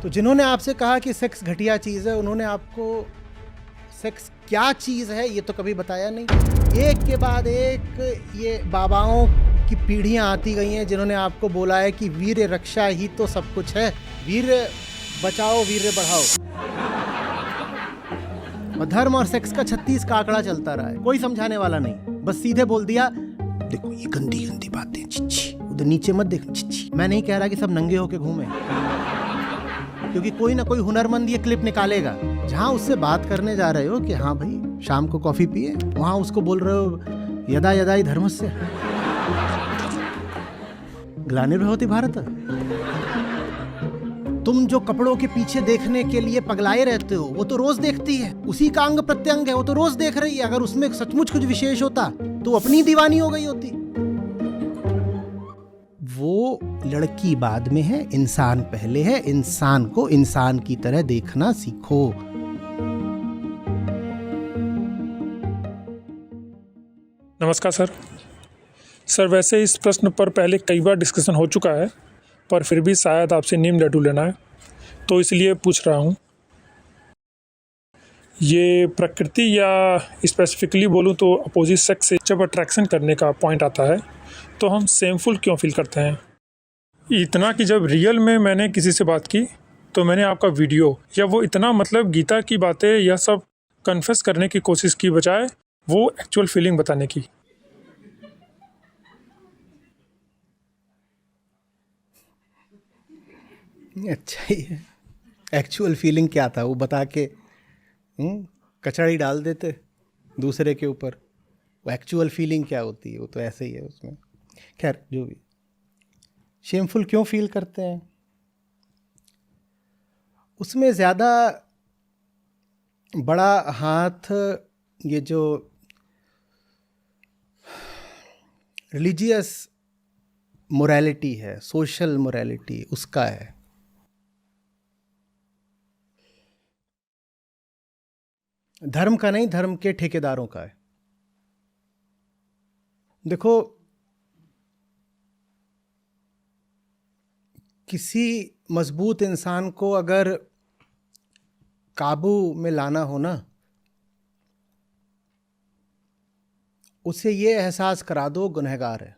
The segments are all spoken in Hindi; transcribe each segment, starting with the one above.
तो जिन्होंने आपसे कहा कि सेक्स घटिया चीज़ है, उन्होंने आपको सेक्स क्या चीज़ है ये तो कभी बताया नहीं। एक के बाद एक ये बाबाओं की पीढ़ियां आती गई हैं जिन्होंने आपको बोला है कि वीर रक्षा ही तो सब कुछ है, वीर बचाओ वीर बढ़ाओ। और धर्म और सेक्स का 36 का आंकड़ा चलता रहा है, कोई समझाने वाला नहीं, बस सीधे बोल दिया देखो ये गंदी गंदी बातें, छिछी उधर नीचे मत देख, छिछी। मैं नहीं कह रहा कि सब नंगे होके घूमे, क्योंकि कोई ना कोई हुनरमंद ये क्लिप निकालेगा। जहां उससे बात करने जा रहे हो कि हाँ भाई शाम को कॉफी पिए, वहां उसको बोल रहे हो यदा यदा ही धर्मस्य ग्लानिर्भवति भारत। तुम जो कपड़ों के पीछे देखने के लिए पगलाए रहते हो वो तो रोज देखती है, उसी का अंग प्रत्यंग है, वो तो रोज देख रही है। अगर उसमें सचमुच कुछ विशेष होता तो अपनी दीवानी हो गई होती। वो लड़की बाद में है, इंसान पहले है। इंसान को इंसान की तरह देखना सीखो। नमस्कार सर, वैसे इस प्रश्न पर पहले कई बार डिस्कशन हो चुका है, पर फिर भी शायद आपसे नीम लड्डू लेना है तो इसलिए पूछ रहा हूँ। ये प्रकृति या स्पेसिफिकली बोलूँ तो अपोजिट सेक्स से जब अट्रैक्शन करने का पॉइंट आता है तो हम सेमफुल क्यों फील करते हैं। इतना कि जब रियल में मैंने किसी से बात की तो मैंने आपका वीडियो या वो इतना मतलब गीता की बातें यह सब कन्फेस करने की कोशिश की बजाय वो एक्चुअल फीलिंग बताने की। अच्छा ही है, एक्चुअल फीलिंग क्या था वो बता के कचड़ी डाल देते दूसरे के ऊपर। वो एक्चुअल फीलिंग क्या होती है वो तो ऐसे ही है उसमें। खैर जो भी, शेमफुल क्यों फील करते हैं, उसमें ज़्यादा बड़ा हाथ ये जो रिलीजियस मोरालिटी है, सोशल मोरालिटी, उसका है। धर्म का नहीं, धर्म के ठेकेदारों का है। देखो, किसी मजबूत इंसान को अगर काबू में लाना हो ना, उसे ये एहसास करा दो गुनहगार है।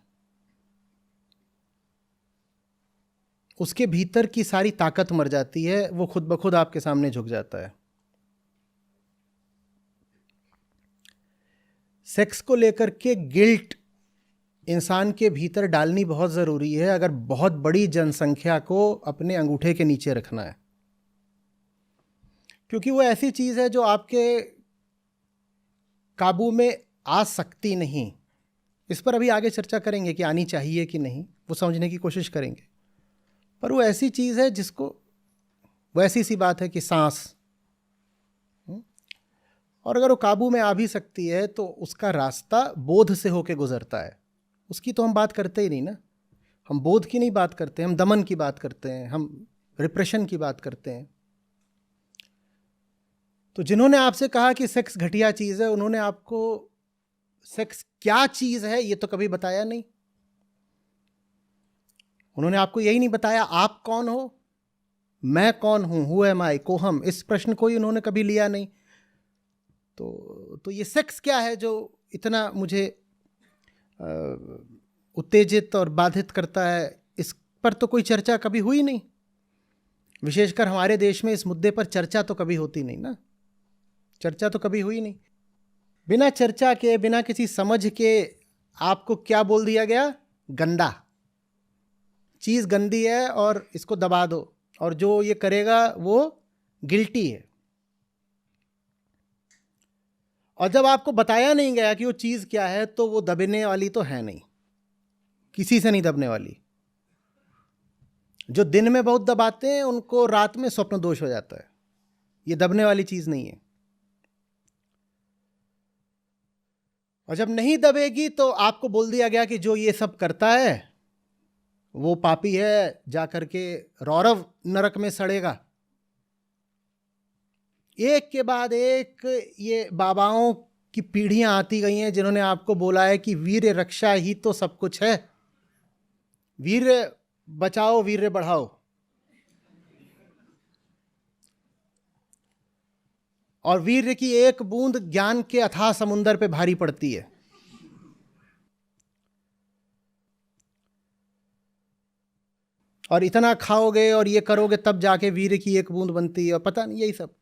उसके भीतर की सारी ताकत मर जाती है, वो खुद ब खुद आपके सामने झुक जाता है। सेक्स को लेकर के गिल्ट इंसान के भीतर डालनी बहुत ज़रूरी है अगर बहुत बड़ी जनसंख्या को अपने अंगूठे के नीचे रखना है, क्योंकि वो ऐसी चीज़ है जो आपके काबू में आ सकती नहीं। इस पर अभी आगे चर्चा करेंगे कि आनी चाहिए कि नहीं, वो समझने की कोशिश करेंगे। पर वो ऐसी चीज़ है जिसको, वो ऐसी सी बात है कि सांस, और अगर वो काबू में आ भी सकती है तो उसका रास्ता बोध से होके गुजरता है। उसकी तो हम बात करते ही नहीं ना, हम बोध की नहीं बात करते, हम दमन की बात करते हैं, हम रिप्रेशन की बात करते हैं। तो जिन्होंने आपसे कहा कि सेक्स घटिया चीज़ है, उन्होंने आपको सेक्स क्या चीज़ है ये तो कभी बताया नहीं। उन्होंने आपको यही नहीं बताया आप कौन हो, मैं कौन हूँ, हु एम आई, को हम, इस प्रश्न को ही उन्होंने कभी लिया नहीं। तो ये सेक्स क्या है जो इतना मुझे उत्तेजित और बाधित करता है, इस पर तो कोई चर्चा कभी हुई नहीं। विशेषकर हमारे देश में इस मुद्दे पर चर्चा तो कभी होती नहीं ना, चर्चा तो कभी हुई नहीं। बिना चर्चा के, बिना किसी समझ के आपको क्या बोल दिया गया, गंदा चीज़ गंदी है और इसको दबा दो, और जो ये करेगा वो गिल्टी है। और जब आपको बताया नहीं गया कि वो चीज़ क्या है तो वो दबने वाली तो है नहीं, किसी से नहीं दबने वाली। जो दिन में बहुत दबाते हैं उनको रात में स्वप्न दोष हो जाता है, ये दबने वाली चीज़ नहीं है। और जब नहीं दबेगी तो आपको बोल दिया गया कि जो ये सब करता है वो पापी है, जा करके रौरव नरक में सड़ेगा। एक के बाद एक ये बाबाओं की पीढ़ियां आती गई हैं जिन्होंने आपको बोला है कि वीर रक्षा ही तो सब कुछ है, वीर बचाओ वीर बढ़ाओ। और वीर्य की एक बूंद ज्ञान के अथाह समुंदर पे भारी पड़ती है। और इतना खाओगे और ये करोगे तब जाके वीर्य की एक बूंद बनती है, और पता नहीं यही सब।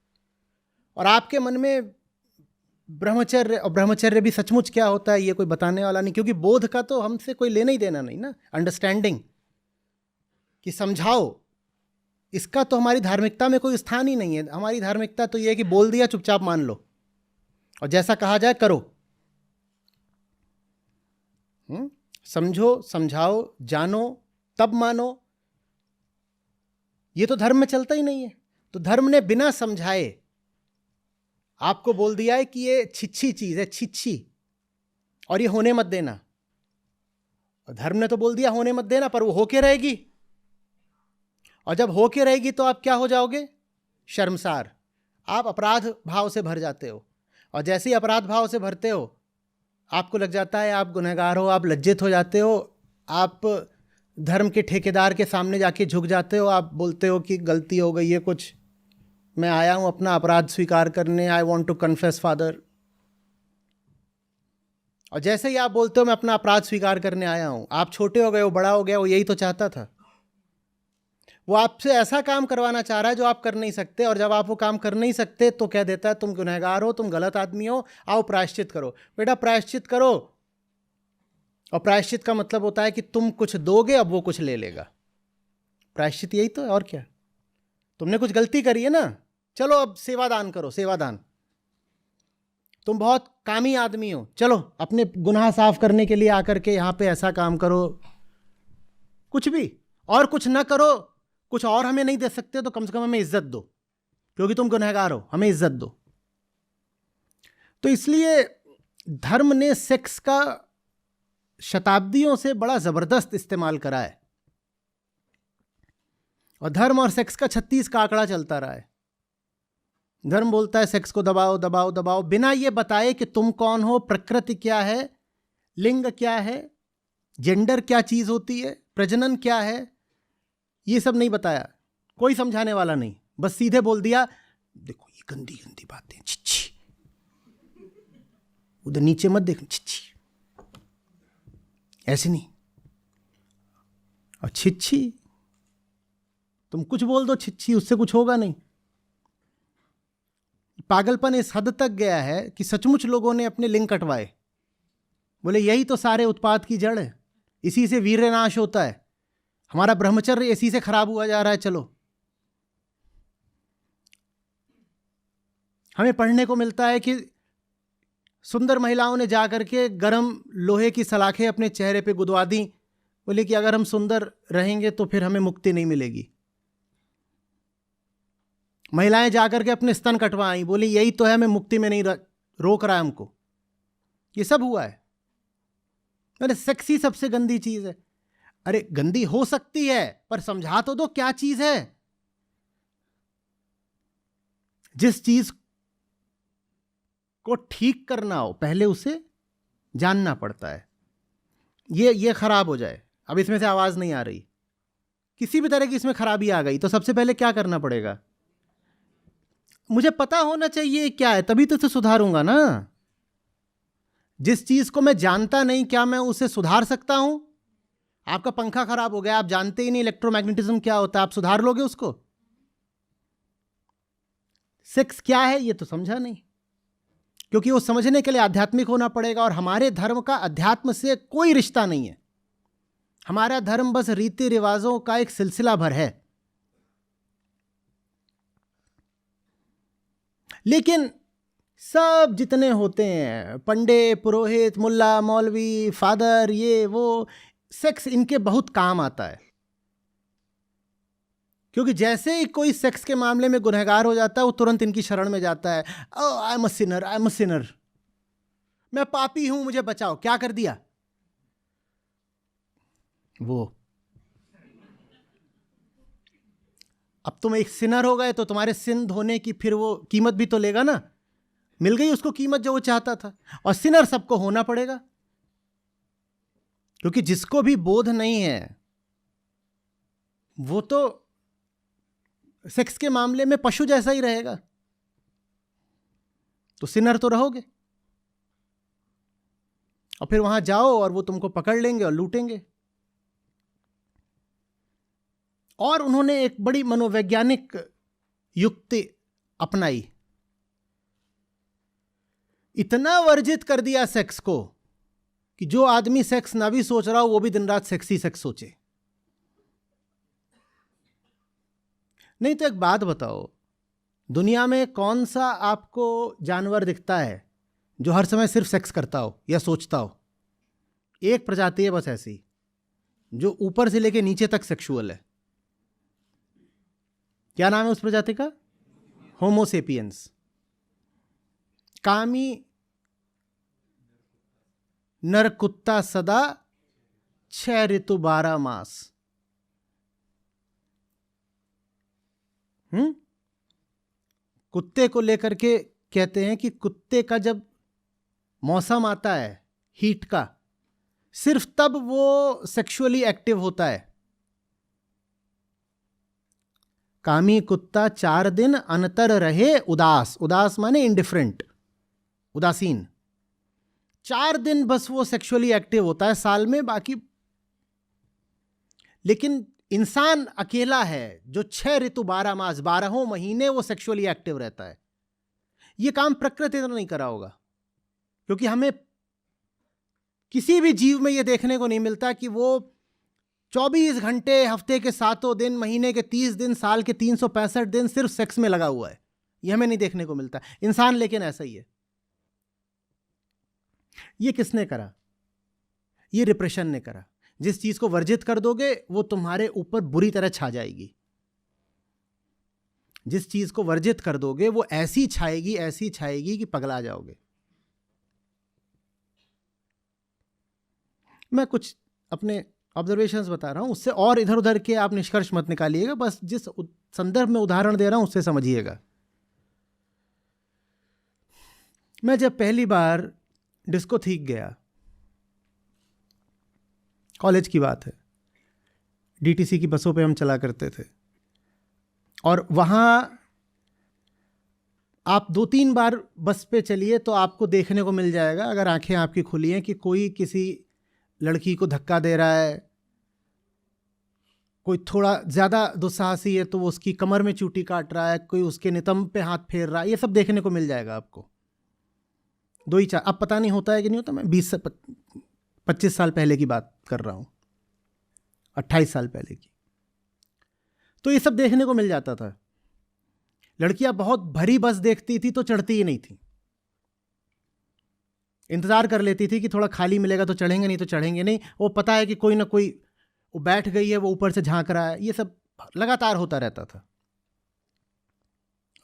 और आपके मन में ब्रह्मचर्य, और ब्रह्मचर्य भी सचमुच क्या होता है ये कोई बताने वाला नहीं, क्योंकि बोध का तो हमसे कोई लेना ही देना नहीं ना, अंडरस्टैंडिंग कि समझाओ, इसका तो हमारी धार्मिकता में कोई स्थान ही नहीं है। हमारी धार्मिकता तो ये है कि बोल दिया चुपचाप मान लो और जैसा कहा जाए करो। समझो, समझाओ, जानो, तब मानो, ये तो धर्म में चलता ही नहीं है। तो धर्म ने बिना समझाए आपको बोल दिया है कि ये छिच्छी चीज है, छिच्छी, और ये होने मत देना। और धर्म ने तो बोल दिया होने मत देना, पर वो होके रहेगी, और जब होके रहेगी तो आप क्या हो जाओगे? शर्मसार। आप अपराध भाव से भर जाते हो, और जैसे ही अपराध भाव से भरते हो आपको लग जाता है आप गुनहगार हो, आप लज्जित हो जाते हो, आप धर्म के ठेकेदार के सामने जाके झुक जाते हो, आप बोलते हो कि गलती हो गई है कुछ, मैं आया हूं अपना अपराध स्वीकार करने, I want to confess father. और जैसे ही आप बोलते हो मैं अपना अपराध स्वीकार करने आया हूं, आप छोटे हो गए हो, बड़ा हो गया, वो यही तो चाहता था। वो आपसे ऐसा काम करवाना चाह रहा है जो आप कर नहीं सकते, और जब आप वो काम कर नहीं सकते तो कह देता है तुम गुनहगार हो, तुम गलत आदमी हो, आओ प्रायश्चित करो। बेटा प्रायश्चित करो, और प्रायश्चित का मतलब होता है कि तुम कुछ दोगे, अब वो कुछ ले लेगा। प्रायश्चित यही तो है, और क्या। तुमने कुछ गलती करी है ना, चलो अब सेवादान करो, सेवादान। तुम बहुत कामी आदमी हो, चलो अपने गुनाह साफ करने के लिए आकर के यहाँ पे ऐसा काम करो। कुछ भी, और कुछ ना करो, कुछ और हमें नहीं दे सकते तो कम से कम हमें इज्जत दो, क्योंकि तुम गुनहगार हो, हमें इज्जत दो। तो इसलिए धर्म ने सेक्स का शताब्दियों से बड़ा जबरदस्त इस्तेमाल करा है, और धर्म और सेक्स का 36 का आंकड़ा चलता रहा है। धर्म बोलता है सेक्स को दबाओ दबाओ दबाओ, बिना ये बताए कि तुम कौन हो, प्रकृति क्या है, लिंग क्या है, जेंडर क्या चीज होती है, प्रजनन क्या है, ये सब नहीं बताया, कोई समझाने वाला नहीं। बस सीधे बोल दिया देखो ये गंदी गंदी बातें, छिच्छी, उधर नीचे मत देखना, छिच्छी, ऐसे नहीं। और छिच्छी, तुम कुछ बोल दो छिच्छी, उससे कुछ होगा नहीं। पागलपन इस हद तक गया है कि सचमुच लोगों ने अपने लिंग कटवाए, बोले यही तो सारे उत्पात की जड़ है, इसी से वीर्य नाश होता है, हमारा ब्रह्मचर्य इसी से खराब हुआ जा रहा है। चलो, हमें पढ़ने को मिलता है कि सुंदर महिलाओं ने जाकर के गरम लोहे की सलाखें अपने चेहरे पे गुदवा दी, बोले कि अगर हम सुंदर रहेंगे तो फिर हमें मुक्ति नहीं मिलेगी। महिलाएं जाकर के अपने स्तन कटवाई, बोली यही तो है, हमें मुक्ति में नहीं रोक रहा है हमको। ये सब हुआ है। अरे सेक्स ही सबसे गंदी चीज है। अरे गंदी हो सकती है, पर समझा तो दो क्या चीज है। जिस चीज को ठीक करना हो पहले उसे जानना पड़ता है। ये खराब हो जाए, अब इसमें से आवाज नहीं आ रही, किसी भी तरह की इसमें खराबी आ गई, तो सबसे पहले क्या करना पड़ेगा? मुझे पता होना चाहिए क्या है, तभी तो इसे सुधारूंगा ना। जिस चीज को मैं जानता नहीं, क्या मैं उसे सुधार सकता हूं? आपका पंखा खराब हो गया, आप जानते ही नहीं इलेक्ट्रोमैग्नेटिज्म क्या होता है, आप सुधार लोगे उसको? सेक्स क्या है ये तो समझा नहीं, क्योंकि वो समझने के लिए आध्यात्मिक होना पड़ेगा, और हमारे धर्म का अध्यात्म से कोई रिश्ता नहीं है। हमारा धर्म बस रीति रिवाजों का एक सिलसिला भर है। लेकिन सब जितने होते हैं, पंडे, पुरोहित, मुल्ला, मौलवी, फादर, ये वो, सेक्स इनके बहुत काम आता है। क्योंकि जैसे ही कोई सेक्स के मामले में गुनहगार हो जाता है, वो तुरंत इनकी शरण में जाता है। I am a Sinner, I am a Sinner, मैं पापी हूं, मुझे बचाओ। क्या कर दिया वो? अब तुम एक सिनर हो गए तो तुम्हारे सिन धोने की फिर वो कीमत भी तो लेगा ना। मिल गई उसको कीमत जो वो चाहता था। और सिनर सबको होना पड़ेगा, क्योंकि जिसको भी बोध नहीं है वो तो सेक्स के मामले में पशु जैसा ही रहेगा। तो सिनर तो रहोगे। और फिर वहां जाओ और वो तुमको पकड़ लेंगे और लूटेंगे। और उन्होंने एक बड़ी मनोवैज्ञानिक युक्ति अपनाई, इतना वर्जित कर दिया सेक्स को कि जो आदमी सेक्स ना भी सोच रहा हो वो भी दिन रात सेक्सी सेक्स सोचे। नहीं तो एक बात बताओ, दुनिया में कौन सा आपको जानवर दिखता है जो हर समय सिर्फ सेक्स करता हो या सोचता हो? एक प्रजाति है बस ऐसी, जो ऊपर से लेके नीचे तक सेक्सुअल है। क्या नाम है उस प्रजाति का? होमोसेपियंस। कामी नर कुत्ता सदा 6 ऋतु 12 मास। कुत्ते को लेकर के कहते हैं कि कुत्ते का जब मौसम आता है हीट का, सिर्फ तब वो सेक्सुअली एक्टिव होता है। कामी कुत्ता 4 दिन अनतर रहे उदास, उदास माने इंडिफरेंट, उदासीन। 4 दिन बस वो सेक्सुअली एक्टिव होता है साल में, बाकी। लेकिन इंसान अकेला है जो 6 ऋतु 12 मास, 12 महीने वो सेक्सुअली एक्टिव रहता है। ये काम प्रकृति ने नहीं करा होगा, क्योंकि हमें किसी भी जीव में ये देखने को नहीं मिलता कि वो 24 घंटे हफ्ते के 7 दिन, महीने के 30 दिन, साल के 365 दिन सिर्फ सेक्स में लगा हुआ है। ये हमें नहीं देखने को मिलता। इंसान लेकिन ऐसा ही है। ये किसने करा? ये रिप्रेशन ने करा। जिस चीज को वर्जित कर दोगे वो तुम्हारे ऊपर बुरी तरह छा जाएगी। जिस चीज को वर्जित कर दोगे वो ऐसी छाएगी कि पगला जाओगे। मैं कुछ अपने ऑब्जर्वेशंस बता रहा हूं, उससे और इधर उधर के आप निष्कर्ष मत निकालिएगा, बस जिस संदर्भ में उदाहरण दे रहा हूं उससे समझिएगा। मैं जब पहली बार डिस्कोथीक गया, कॉलेज की बात है, डीटीसी की बसों पे हम चला करते थे, और वहाँ आप 2-3 बार बस पे चलिए तो आपको देखने को मिल जाएगा, अगर आंखें आपकी खुली हैं, कि कोई किसी लड़की को धक्का दे रहा है, कोई थोड़ा ज़्यादा दुस्साहसी है तो वो उसकी कमर में चूटी काट रहा है, कोई उसके नितंब पे हाथ फेर रहा है। ये सब देखने को मिल जाएगा आपको। 2-4, अब पता नहीं होता है कि नहीं होता, मैं 20 से 25 साल पहले की बात कर रहा हूँ, 28 साल पहले की। तो ये सब देखने को मिल जाता था। लड़कियां बहुत भरी बस देखती थी तो चढ़ती ही नहीं थी, इंतजार कर लेती थी कि थोड़ा खाली मिलेगा तो चढ़ेंगे, नहीं तो चढ़ेंगे नहीं। वो पता है कि कोई ना कोई वो बैठ गई है, वो ऊपर से झांक रहा है। ये सब लगातार होता रहता था।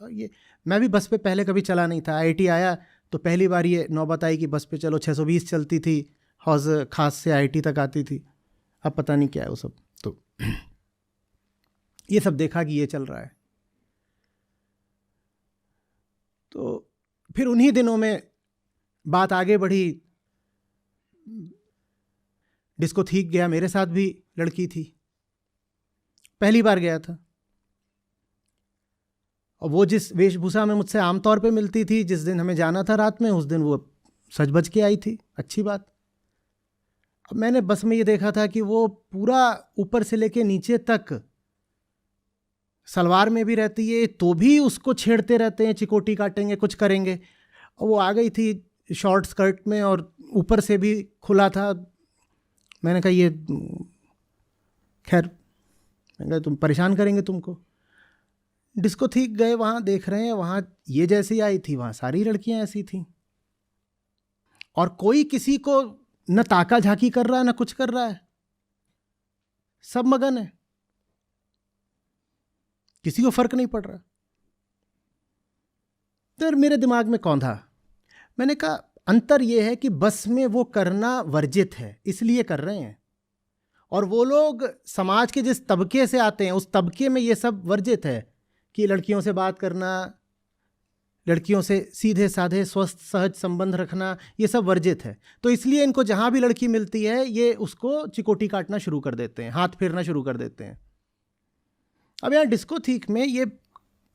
और ये मैं भी बस पे पहले कभी चला नहीं था। आईआईटी आया तो पहली बार ये नौबत आई कि बस पे चलो। 620 चलती थी, हौज खास से आईआईटी तक आती थी। अब पता नहीं क्या है वो सब। तो ये सब देखा कि ये चल रहा है। तो फिर उन्हीं दिनों में बात आगे बढ़ी, डिस्कोथीक गया। मेरे साथ भी लड़की थी, पहली बार गया था। और वो जिस वेशभूषा में मुझसे आमतौर पे मिलती थी, जिस दिन हमें जाना था रात में, उस दिन वो सज बज के आई थी। अच्छी बात। अब मैंने बस में ये देखा था कि वो पूरा ऊपर से लेके नीचे तक सलवार में भी रहती है तो भी उसको छेड़ते रहते हैं, चिकोटी काटेंगे, कुछ करेंगे। और वो आ गई थी शॉर्ट स्कर्ट में और ऊपर से भी खुला था। मैंने कहा ये खैर, मैंने कहा तुम परेशान करेंगे तुमको। डिस्कोथीक गए, वहाँ देख रहे हैं, वहाँ ये जैसी आई थी वहाँ सारी लड़कियाँ ऐसी थीं। और कोई किसी को न ताका झाकी कर रहा है न कुछ कर रहा है, सब मगन है, किसी को फर्क नहीं पड़ रहा। तो मेरे दिमाग में कौंधा। मैंने कहा अंतर यह है कि बस में वो करना वर्जित है, इसलिए कर रहे हैं, और वो लोग समाज के जिस तबके से आते हैं उस तबके में ये सब वर्जित है कि लड़कियों से बात करना, लड़कियों से सीधे साधे स्वस्थ सहज संबंध रखना, ये सब वर्जित है। तो इसलिए इनको जहाँ भी लड़की मिलती है ये उसको चिकोटी काटना शुरू कर देते हैं, हाथ फेरना शुरू कर देते हैं। अब यहाँ डिस्कोथीक में ये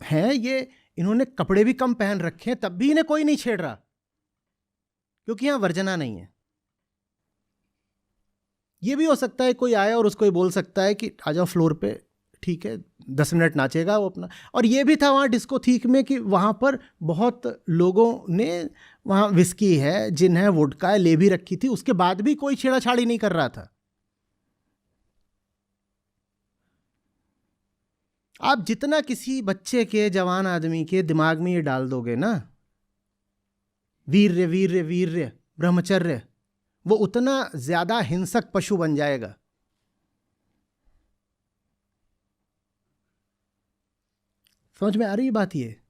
है, ये इन्होंने कपड़े भी कम पहन रखे हैं, तब भी इन्हें कोई नहीं छेड़ रहा, क्योंकि यहां वर्जना नहीं है। ये भी हो सकता है कोई आए और उसको ये बोल सकता है कि आ जाओ फ्लोर पे, ठीक है 10 मिनट नाचेगा वो अपना। और ये भी था वहाँ डिस्को थीक में कि वहाँ पर बहुत लोगों ने वहाँ विस्की है, जिन है, वोडका है, ले भी रखी थी, उसके बाद भी कोई छेड़ाछाड़ी नहीं कर रहा था। आप जितना किसी बच्चे के, जवान आदमी के दिमाग में ये डाल दोगे ना, वीर्य वीर्य वीर्य ब्रह्मचर्य, वो उतना ज्यादा हिंसक पशु बन जाएगा। समझ में आ रही बात? ये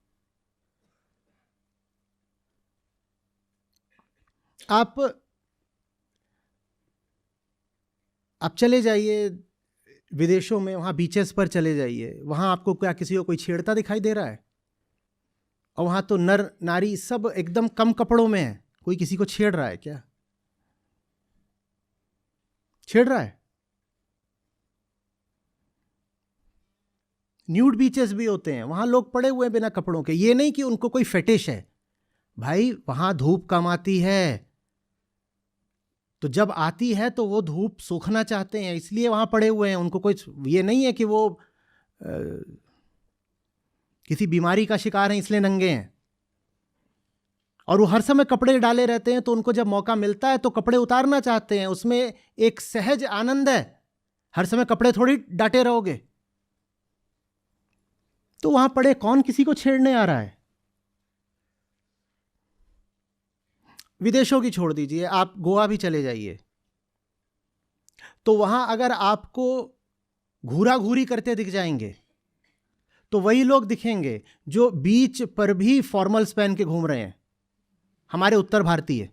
आप चले जाइए विदेशों में, वहां बीचेस पर चले जाइए, वहां आपको क्या किसी को कोई छेड़ता दिखाई दे रहा है? और वहां तो नर नारी सब एकदम कम कपड़ों में है, कोई किसी को छेड़ रहा है क्या? छेड़ रहा है? न्यूड बीचेस भी होते हैं, वहां लोग पड़े हुए हैं बिना कपड़ों के। ये नहीं कि उनको कोई फेटिश है भाई, वहां धूप कम आती है, तो जब आती है तो वो धूप सूखना चाहते हैं, इसलिए वहां पड़े हुए हैं। उनको कोई ये नहीं है कि वो किसी बीमारी का शिकार हैं इसलिए नंगे हैं। और वो हर समय कपड़े डाले रहते हैं, तो उनको जब मौका मिलता है तो कपड़े उतारना चाहते हैं, उसमें एक सहज आनंद है। हर समय कपड़े थोड़ी डाटे रहोगे। तो वहां पड़े, कौन किसी को छेड़ने आ रहा है? विदेशों की छोड़ दीजिए, आप गोवा भी चले जाइए, तो वहां अगर आपको घूरा घूरी करते दिख जाएंगे तो वही लोग दिखेंगे जो बीच पर भी फॉर्मल्स पहन के घूम रहे हैं। हमारे उत्तर भारतीय,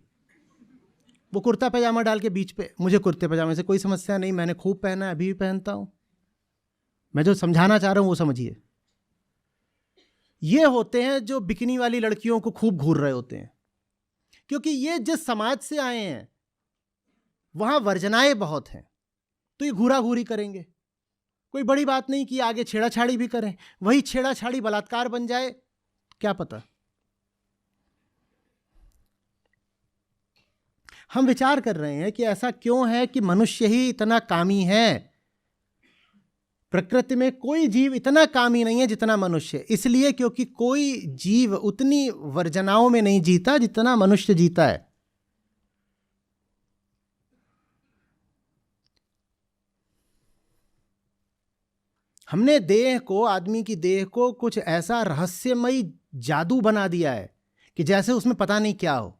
वो कुर्ता पैजामा डाल के बीच पे, मुझे कुर्ते पैजामे से कोई समस्या नहीं, मैंने खूब पहना है, अभी भी पहनता हूं। मैं जो समझाना चाह रहा हूं वो समझिए। ये होते हैं जो बिकिनी वाली लड़कियों को खूब घूर रहे होते हैं, क्योंकि ये जिस समाज से आए हैं वहां वर्जनाएं बहुत हैं, तो ये घूरा घूरी करेंगे। कोई बड़ी बात नहीं कि आगे छेड़ाछाड़ी भी करें, वही छेड़ाछाड़ी बलात्कार बन जाए, क्या पता। हम विचार कर रहे हैं कि ऐसा क्यों है कि मनुष्य ही इतना कामी है। प्रकृति में कोई जीव इतना कामी नहीं है जितना मनुष्य। इसलिए क्योंकि कोई जीव उतनी वर्जनाओं में नहीं जीता जितना मनुष्य जीता है। हमने देह को, आदमी की देह को कुछ ऐसा रहस्यमयी जादू बना दिया है कि जैसे उसमें पता नहीं क्या हो।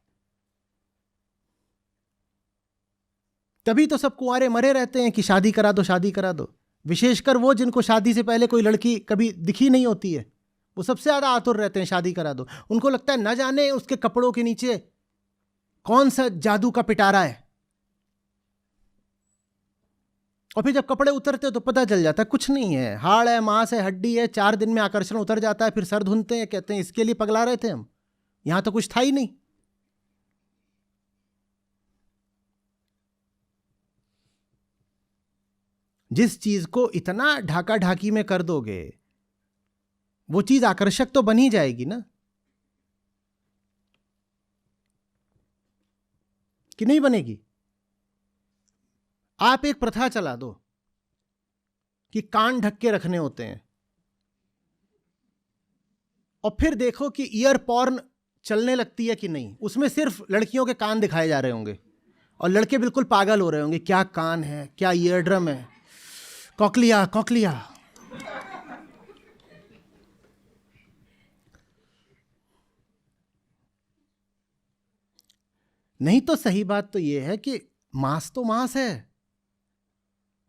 तभी तो सब कुंवारे मरे रहते हैं कि शादी करा दो, शादी करा दो। विशेषकर वो जिनको शादी से पहले कोई लड़की कभी दिखी नहीं होती है, वो सबसे ज्यादा आतुर रहते हैं शादी करा दो। उनको लगता है न जाने उसके कपड़ों के नीचे कौन सा जादू का पिटारा है। और फिर जब कपड़े उतरते तो पता चल जाता है कुछ नहीं है, हाड़ है, मांस है, हड्डी है। 4 दिन में आकर्षण उतर जाता है, फिर सर धुनते हैं, कहते हैं इसके लिए पगला रहे थे हम, यहां तो कुछ था ही नहीं। जिस चीज को इतना ढाका ढाकी में कर दोगे वो चीज आकर्षक तो बन ही जाएगी ना, कि नहीं बनेगी? आप एक प्रथा चला दो कि कान ढक के रखने होते हैं, और फिर देखो कि ईयर पॉर्न चलने लगती है कि नहीं। उसमें सिर्फ लड़कियों के कान दिखाए जा रहे होंगे और लड़के बिल्कुल पागल हो रहे होंगे, क्या कान है, क्या ईयर ड्रम है, कॉकलिया कॉकलिया। नहीं तो सही बात तो यह है कि मांस तो मांस है,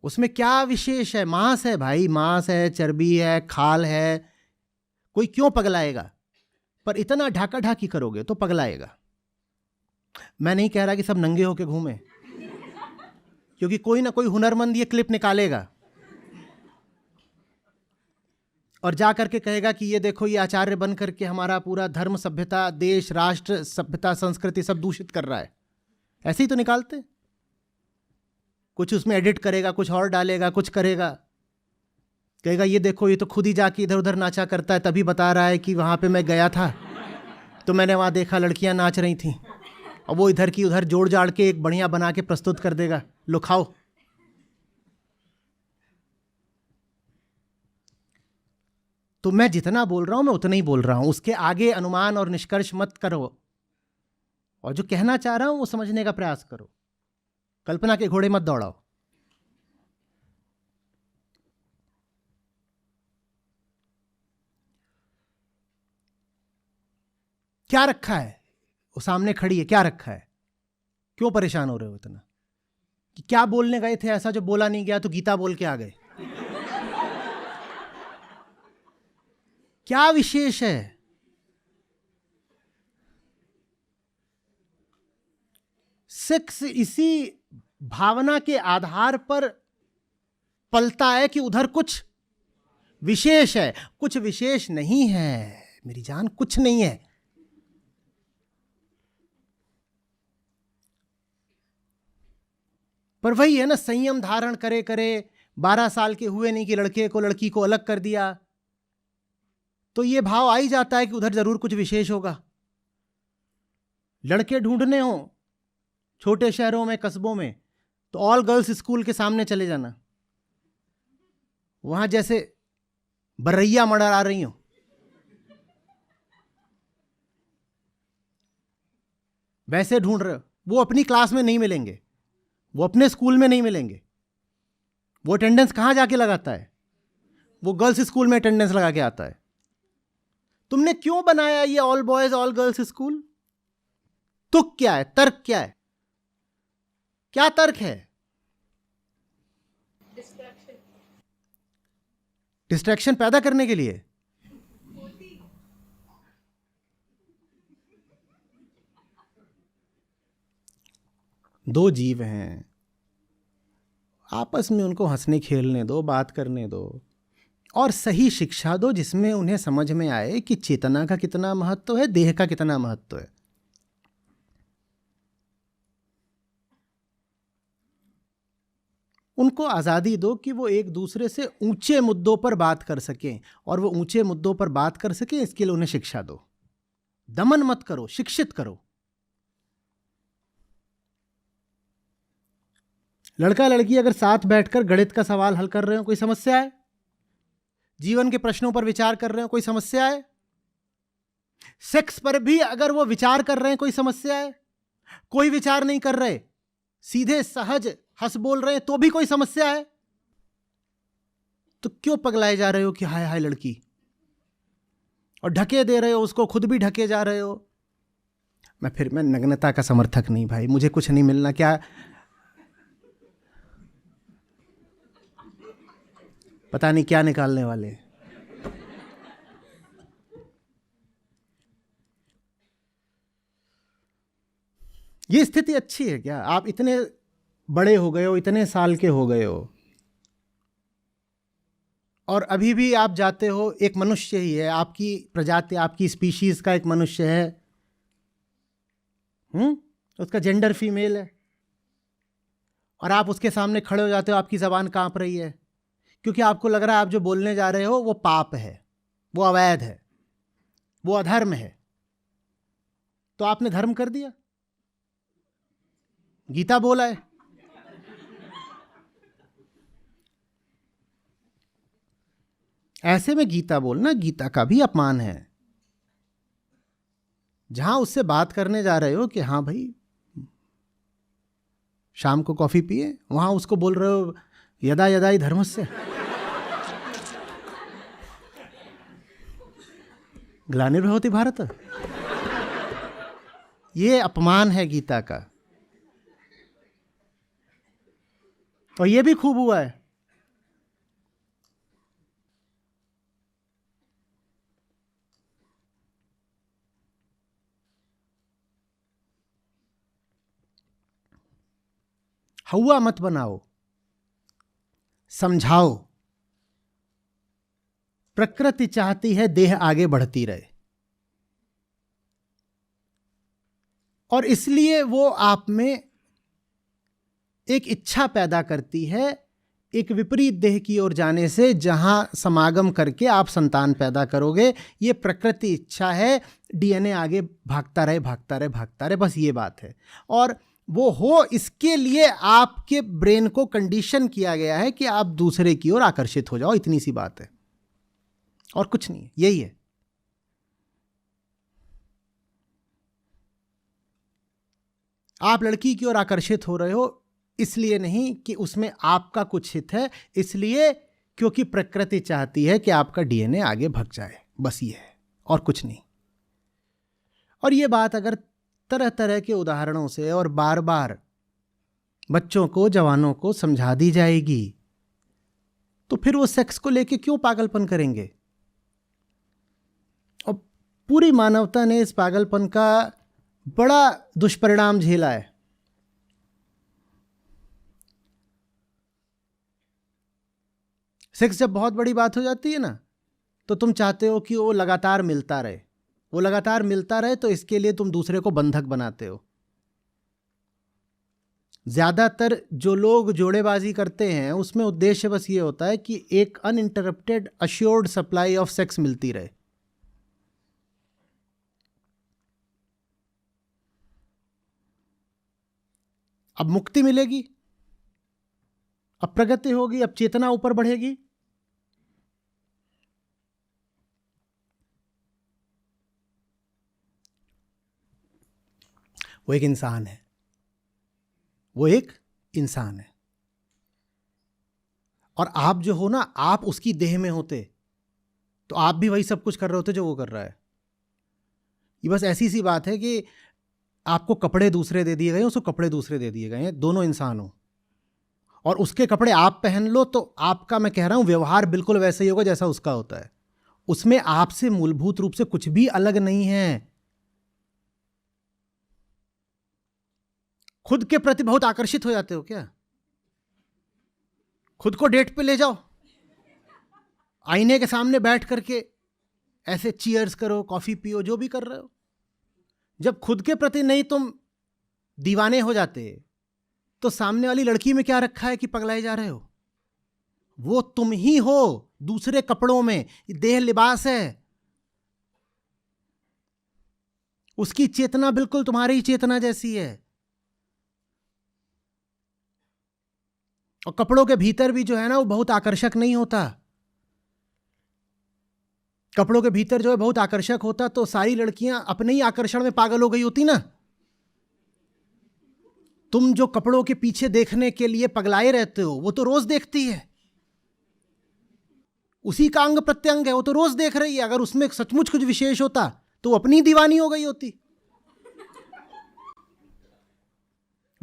उसमें क्या विशेष है? मांस है भाई, मांस है, चर्बी है, खाल है, कोई क्यों पगलाएगा? पर इतना ढाका ढाकी करोगे तो पगलाएगा। मैं नहीं कह रहा कि सब नंगे होके घूमे, क्योंकि कोई ना कोई हुनरमंद ये क्लिप निकालेगा और जा करके कहेगा कि ये देखो, ये आचार्य बन करके हमारा पूरा धर्म, सभ्यता, देश, राष्ट्र, सभ्यता, संस्कृति सब दूषित कर रहा है। ऐसे ही तो निकालते, कुछ उसमें एडिट करेगा, कुछ और डालेगा, कुछ करेगा। कहेगा ये देखो ये तो खुद ही जाके इधर उधर नाचा करता है, तभी बता रहा है कि वहाँ पे मैं गया था तो मैंने वहाँ देखा लड़कियाँ नाच रही थीं, और वो इधर की उधर जोड़ जाड़ के एक बढ़िया बना के प्रस्तुत कर देगा, लो खाओ। तो मैं जितना बोल रहा हूं मैं उतना ही बोल रहा हूं, उसके आगे अनुमान और निष्कर्ष मत करो, और जो कहना चाह रहा हूं वो समझने का प्रयास करो, कल्पना के घोड़े मत दौड़ाओ। क्या रखा है, वो सामने खड़ी है, क्या रखा है, क्यों परेशान हो रहे हो इतना? कि क्या बोलने गए थे ऐसा जो बोला नहीं गया तो गीता बोल के आ गए? क्या विशेष है? सेक्स इसी भावना के आधार पर पलता है कि उधर कुछ विशेष है। कुछ विशेष नहीं है मेरी जान, कुछ नहीं है। पर वही है ना, संयम धारण करे करे 12 साल के हुए नहीं कि लड़के को लड़की को अलग कर दिया, तो ये भाव आ ही जाता है कि उधर जरूर कुछ विशेष होगा। लड़के ढूंढने हो छोटे शहरों में कस्बों में तो ऑल गर्ल्स स्कूल के सामने चले जाना, वहां जैसे बर्रैया मड़र आ रही हो, वैसे ढूंढ रहे हो। वो अपनी क्लास में नहीं मिलेंगे, वो अपने स्कूल में नहीं मिलेंगे। वो अटेंडेंस कहां जाके लगाता है? वो गर्ल्स स्कूल में अटेंडेंस लगा के आता है। तुमने क्यों बनाया ये all boys all girls school? तुक क्या है, तर्क क्या है, क्या तर्क है? डिस्ट्रैक्शन पैदा करने के लिए। दो जीव हैं, आपस में उनको हंसने खेलने दो, बात करने दो, और सही शिक्षा दो जिसमें उन्हें समझ में आए कि चेतना का कितना महत्व है, देह का कितना महत्व है। उनको आज़ादी दो कि वो एक दूसरे से ऊंचे मुद्दों पर बात कर सकें, और वो ऊंचे मुद्दों पर बात कर सकें इसके लिए उन्हें शिक्षा दो। दमन मत करो, शिक्षित करो। लड़का लड़की अगर साथ बैठकर गणित का सवाल हल कर रहे हो, कोई समस्या है? जीवन के प्रश्नों पर विचार कर रहे हो, कोई समस्या है? सेक्स पर भी अगर वो विचार कर रहे हैं, कोई समस्या है? कोई विचार नहीं कर रहे, सीधे सहज हंस बोल रहे हैं, तो भी कोई समस्या है? तो क्यों पगलाए जा रहे हो कि हाय हाय लड़की, और ढके दे रहे हो उसको, खुद भी ढके जा रहे हो? मैं नग्नता का समर्थक नहीं भाई, मुझे कुछ नहीं मिलना, क्या पता नहीं क्या निकालने वाले। ये स्थिति अच्छी है क्या? आप इतने बड़े हो गए हो, इतने साल के हो गए हो, और अभी भी आप जाते हो, एक मनुष्य ही है, आपकी प्रजाति, आपकी स्पीशीज का एक मनुष्य है, उसका जेंडर फीमेल है, और आप उसके सामने खड़े हो जाते हो, आपकी जबान कांप रही है, क्योंकि आपको लग रहा है आप जो बोलने जा रहे हो वो पाप है, वो अवैध है, वो अधर्म है। तो आपने धर्म कर दिया। गीता बोला है, ऐसे में गीता बोलना गीता का भी अपमान है। जहां उससे बात करने जा रहे हो कि हाँ भाई शाम को कॉफी पिए, वहां उसको बोल रहे हो यदा यदा ही धर्मस्य। ग्लानिर्भवति भारत, ये अपमान है गीता का। और ये भी खूब हुआ है, हवा मत बनाओ, समझाओ। प्रकृति चाहती है देह आगे बढ़ती रहे, और इसलिए वो आप में एक इच्छा पैदा करती है, एक विपरीत देह की ओर जाने से जहां समागम करके आप संतान पैदा करोगे। ये प्रकृति इच्छा है, डीएनए आगे भागता रहे भागता रहे भागता रहे, बस ये बात है। और वो हो इसके लिए आपके ब्रेन को कंडीशन किया गया है कि आप दूसरे की ओर आकर्षित हो जाओ, इतनी सी बात है और कुछ नहीं, यही है। आप लड़की की ओर आकर्षित हो रहे हो इसलिए नहीं कि उसमें आपका कुछ हित है, इसलिए क्योंकि प्रकृति चाहती है कि आपका डीएनए आगे भाग जाए, बस ये है और कुछ नहीं। और ये बात अगर तरह तरह के उदाहरणों से और बार बार बच्चों को, जवानों को समझा दी जाएगी तो फिर वो सेक्स को लेके क्यों पागलपन करेंगे। और पूरी मानवता ने इस पागलपन का बड़ा दुष्परिणाम झेला है। सेक्स जब बहुत बड़ी बात हो जाती है ना, तो तुम चाहते हो कि वो लगातार मिलता रहे, वो लगातार मिलता रहे, तो इसके लिए तुम दूसरे को बंधक बनाते हो। ज्यादातर जो लोग जोड़ेबाजी करते हैं उसमें उद्देश्य बस ये होता है कि एक uninterrupted assured supply of sex मिलती रहे। अब मुक्ति मिलेगी, अब प्रगति होगी, अब चेतना ऊपर बढ़ेगी। वो एक इंसान है, वो एक इंसान है। और आप जो हो ना, आप उसकी देह में होते तो आप भी वही सब कुछ कर रहे होते जो वो कर रहा है। ये बस ऐसी सी बात है कि आपको कपड़े दूसरे दे दिए गए, उसको कपड़े दूसरे दे दिए गए हैं, दोनों इंसान हो, और उसके कपड़े आप पहन लो तो आपका, मैं कह रहा हूं, व्यवहार बिल्कुल वैसे ही होगा जैसा उसका होता है। उसमें आपसे मूलभूत रूप से कुछ भी अलग नहीं है। खुद के प्रति बहुत आकर्षित हो जाते हो क्या? खुद को डेट पे ले जाओ, आईने के सामने बैठ करके ऐसे चीयर्स करो, कॉफी पियो, जो भी कर रहे हो। जब खुद के प्रति नहीं तुम दीवाने हो जाते तो सामने वाली लड़की में क्या रखा है कि पगलाए जा रहे हो? वो तुम ही हो दूसरे कपड़ों में, देह लिबास है। उसकी चेतना बिल्कुल तुम्हारी ही चेतना जैसी है। और कपड़ों के भीतर भी जो है ना, वो बहुत आकर्षक नहीं होता। कपड़ों के भीतर जो है बहुत आकर्षक होता तो सारी लड़कियां अपने ही आकर्षण में पागल हो गई होती ना। तुम जो कपड़ों के पीछे देखने के लिए पगलाए रहते हो, वो तो रोज देखती है, उसी का अंग प्रत्यंग है, वो तो रोज देख रही है। अगर उसमें सचमुच कुछ विशेष होता तो वो अपनी दीवानी हो गई होती।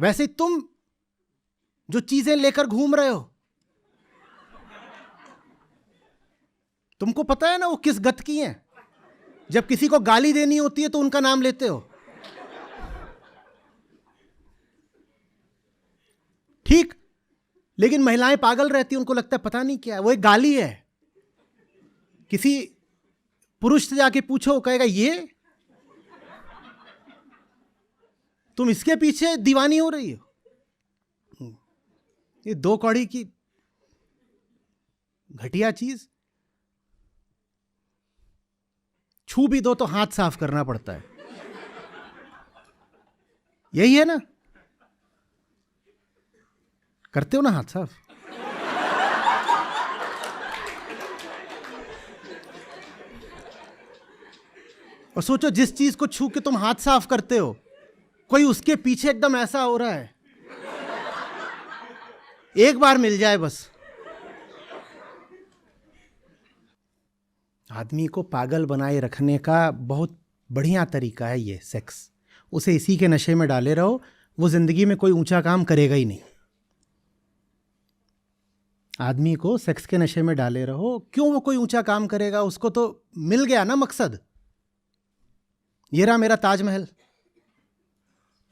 वैसे तुम जो चीजें लेकर घूम रहे हो, तुमको पता है ना वो किस गत की हैं। जब किसी को गाली देनी होती है तो उनका नाम लेते हो, ठीक? लेकिन महिलाएं पागल रहती, उनको लगता है पता नहीं क्या है, वो एक गाली है। किसी पुरुष से जाके पूछो, कहेगा ये तुम इसके पीछे दीवानी हो रही हो। ये दो कौड़ी की घटिया चीज। छू भी दो तो हाथ साफ करना पड़ता है। यही है ना, करते हो ना हाथ साफ? और सोचो, जिस चीज को छू के तुम हाथ साफ करते हो, कोई उसके पीछे एकदम ऐसा हो रहा है। एक बार मिल जाए बस। आदमी को पागल बनाए रखने का बहुत बढ़िया तरीका है ये सेक्स। उसे इसी के नशे में डाले रहो, वो जिंदगी में कोई ऊंचा काम करेगा ही नहीं। आदमी को सेक्स के नशे में डाले रहो, क्यों वो कोई ऊंचा काम करेगा? उसको तो मिल गया ना मकसद। ये रहा मेरा ताजमहल,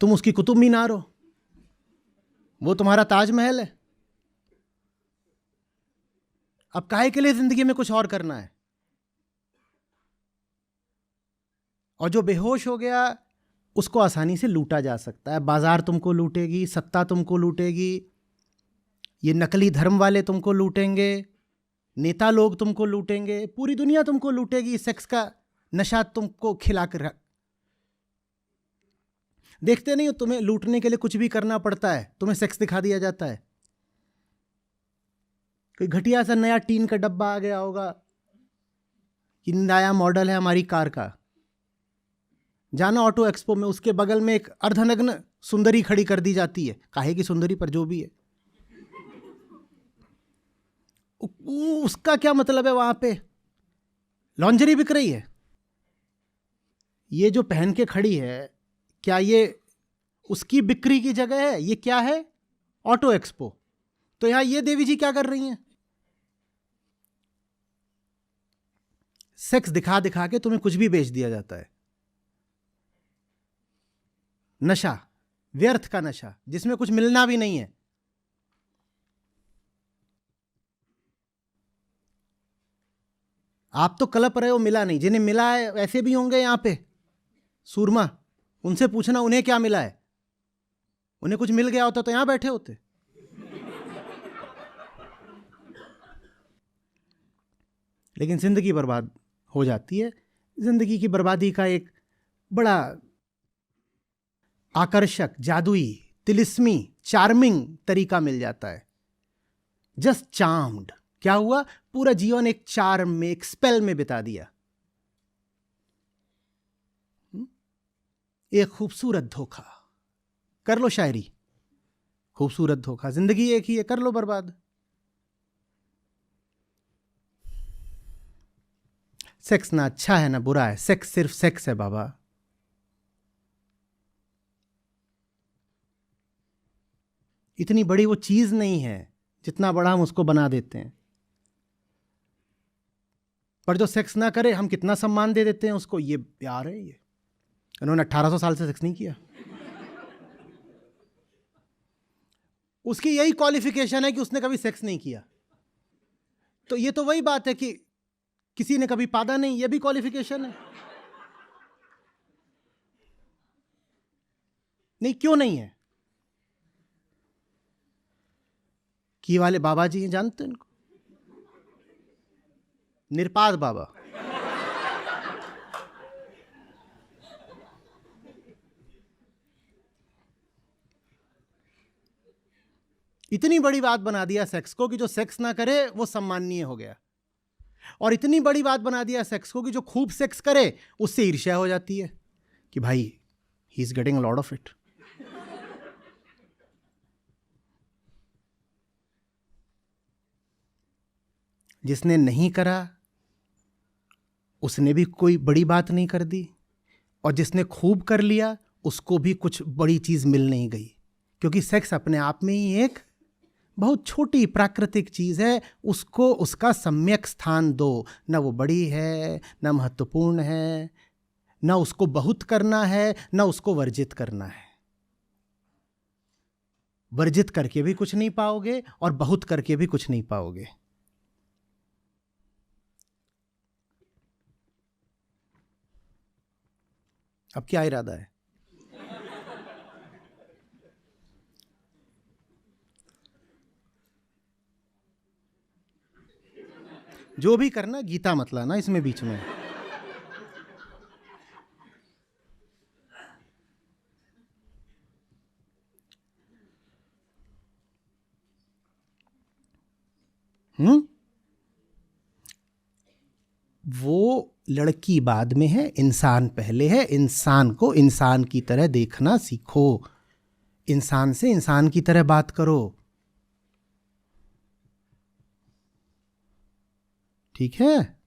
तुम उसकी कुतुब मीनार हो, वो तुम्हारा ताजमहल है। अब काहे के लिए जिंदगी में कुछ और करना है? और जो बेहोश हो गया उसको आसानी से लूटा जा सकता है। बाजार तुमको लूटेगी, सत्ता तुमको लूटेगी, ये नकली धर्म वाले तुमको लूटेंगे, नेता लोग तुमको लूटेंगे, पूरी दुनिया तुमको लूटेगी। सेक्स का नशा तुमको खिला कर रख। देखते नहीं हो, तुम्हें लूटने के लिए कुछ भी करना पड़ता है, तुम्हें सेक्स दिखा दिया जाता है। कोई घटिया सा नया टीन का डब्बा आ गया होगा कि नया मॉडल है हमारी कार का, जाना ऑटो एक्सपो में, उसके बगल में एक अर्धनग्न सुंदरी खड़ी कर दी जाती है, काहे की सुंदरी पर जो भी है। उसका क्या मतलब है? वहां पे लॉन्जरी बिक रही है। ये जो पहन के खड़ी है, क्या ये उसकी बिक्री की जगह है? ये क्या है? Auto expo. तो यहां ये देवी जी क्या कर रही हैं? सेक्स दिखा दिखा के तुम्हें कुछ भी बेच दिया जाता है। नशा, व्यर्थ का नशा, जिसमें कुछ मिलना भी नहीं है। आप तो कलप रहे हो, मिला नहीं। जिन्हें मिला है ऐसे भी होंगे यहां पे सूरमा, उनसे पूछना उन्हें क्या मिला है। उन्हें कुछ मिल गया होता तो यहां बैठे होते। लेकिन जिंदगी बर्बाद हो जाती है। जिंदगी की बर्बादी का एक बड़ा आकर्षक, जादुई, तिलिस्मी, चार्मिंग तरीका मिल जाता है। Just charmed. क्या हुआ? पूरा जीवन एक चार्म में, एक स्पेल में बिता दिया। एक खूबसूरत धोखा। कर लो शायरी, खूबसूरत धोखा। जिंदगी एक ही है, कर लो बर्बाद। सेक्स ना अच्छा है ना बुरा है, सेक्स सिर्फ सेक्स है बाबा। इतनी बड़ी वो चीज नहीं है जितना बड़ा हम उसको बना देते हैं। पर जो सेक्स ना करे, हम कितना सम्मान दे देते हैं उसको। ये प्यार है, ये इन्होंने 1800 साल से सेक्स नहीं किया। उसकी यही क्वालिफिकेशन है कि उसने कभी सेक्स नहीं किया। तो ये तो वही बात है कि किसी ने कभी पादा नहीं, ये भी क्वालिफिकेशन है। नहीं, क्यों नहीं है? की वाले बाबा जी हैं, जानते हैं इनको? निरपाद बाबा। इतनी बड़ी बात बना दिया सेक्स को कि जो सेक्स ना करे वो सम्माननीय हो गया। और इतनी बड़ी बात बना दिया सेक्स को कि जो खूब सेक्स करे उससे ईर्ष्या हो जाती है कि भाई he is getting a lot of it. जिसने नहीं करा उसने भी कोई बड़ी बात नहीं कर दी, और जिसने खूब कर लिया उसको भी कुछ बड़ी चीज मिल नहीं गई। क्योंकि सेक्स अपने आप में ही एक बहुत छोटी प्राकृतिक चीज है। उसको उसका सम्यक स्थान दो। न वो बड़ी है, न महत्वपूर्ण है, न उसको बहुत करना है, न उसको वर्जित करना है। वर्जित करके भी कुछ नहीं पाओगे और बहुत करके भी कुछ नहीं पाओगे। अब क्या इरादा है? जो भी करना, गीता मत लाना इसमें बीच में। वो लड़की बाद में है, इंसान पहले है। इंसान को इंसान की तरह देखना सीखो। इंसान से इंसान की तरह बात करो। ठीक है?